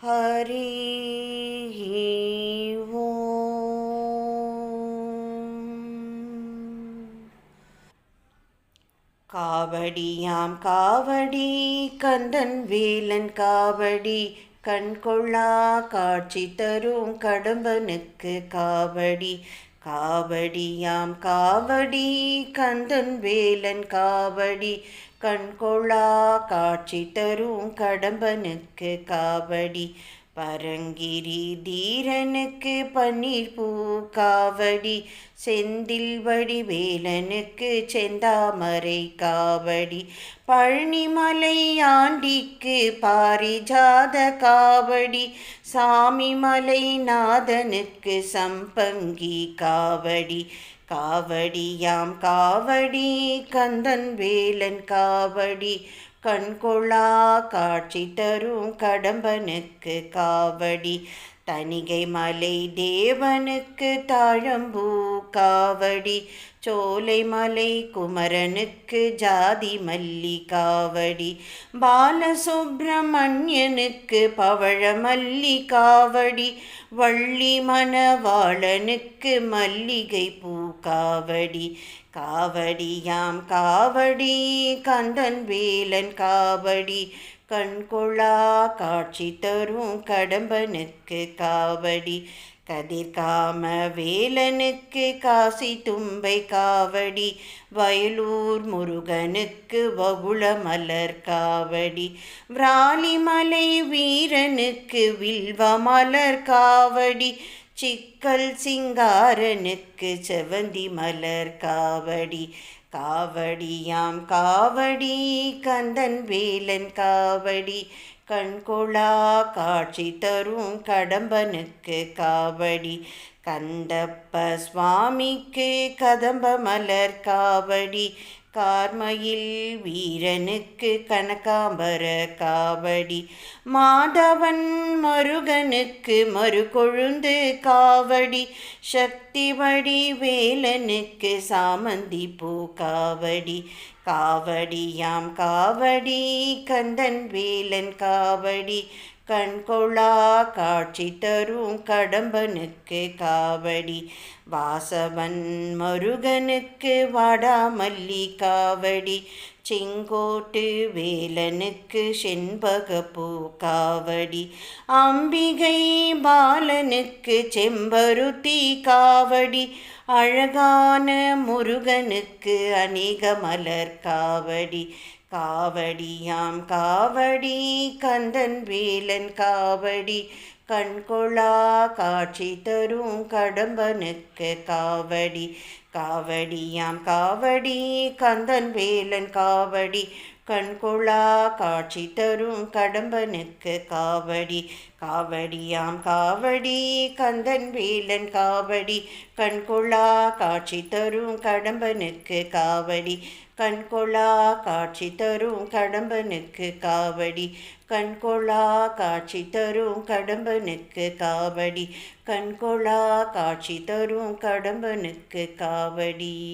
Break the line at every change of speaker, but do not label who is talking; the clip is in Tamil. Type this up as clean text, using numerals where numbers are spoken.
हरिः ओम्। காவடியாம் காவடி கந்தன் வேலன் காவடி கண்கொள்ளா காட்சி தரும் கடம்பனுக்கு காவடி. காவடியாம் காவடி கந்தன் வேலன் காவடி கண்கொள்ளா காட்சி தரும் கடம்பனுக்கு காவடி. பரங்கிரி தீரனுக்கு பன்னீர் பூ காவடி செந்தில் வடிவேலனுக்கு செந்தாமரை காவடி. பழனிமலை ஆண்டிக்கு பாரிஜாத காவடி சாமிமலை நாதனுக்கு சம்பங்கி காவடி. காவடியாம் காவடி கந்தன் வேலன் காவடி கண்கொள்ளா காட்சி தரும் கடம்பனுக்கு காவடி. தணிகை மலை தேவனுக்கு தாழம்பூ காவடி சோலை மலை குமரனுக்கு ஜாதி மல்லி காவடி. பாலசுப்பிரமணியனுக்கு பவழமல்லி காவடி வள்ளி மணவாளனுக்கு மல்லிகை பூ காவடி. காவடியாம் காவடி கந்தன் வேலன் காவடி கண்கொள்ளா காட்சி தரும் கடம்பனுக்கு காவடி. கதிர்காம வேலனுக்கு காசி தும்பை காவடி வயலூர் முருகனுக்கு வகுள மலர் காவடி. விராலிமலை வீரனுக்கு வில்வ மலர் காவடி சிக்கல் சிங்காரனுக்கு செவந்தி மலர் காவடி. காவடியாம் காவடி கந்தன் வேலன் காவடி கண்கொள்ளா காட்சி தரும் கடம்பனுக்கு காவடி. கந்தப்ப சுவாமிக்கு கதம்ப மலர் காவடி கார்மயில் வீரனுக்கு கனகாம்பர காவடி. மாதவன் மருகனுக்கு மறுகொழுந்து காவடி சக்தி வடிவேலனுக்கு சாமந்தி பூ காவடி. காவடியாம் காவடி கந்தன் வேலன் காவடி கண்கொள்ளா காட்சி தரும் கடம்பனுக்கு காவடி. வாசவன் மருகனுக்கு வாடாமல்லி காவடி செங்கோட்டு வேலனுக்கு செண்பகப்பூ காவடி. அம்பிகை பாலனுக்கு செம்பருத்தி காவடி அழகான முருகனுக்கு அநேக மலர் காவடி. காவடியாம் காவடி கந்தன் வேலன் காவடி கண்கொள்ளா காட்சி தரும் கடம்பனுக்கு காவடி. காவடியாம் காவடி கந்தன் வேலன் காவடி கண்கொள்ளா காட்சி தரும் கடம்பனுக்கு காவடி. காவடியாம் காவடி கந்தன் வேலன் காவடி கண்கொள்ளா காட்சி தரும் கடம்பனுக்கு காவடி. கண்கொள்ளா காட்சி தரும் கடம்பனுக்கு காவடி. கண்கொள்ளா காட்சி தரும் கடம்பனுக்கு காவடி. கண்கொள்ளா காட்சி தரும் கடம்பனுக்கு காவடி.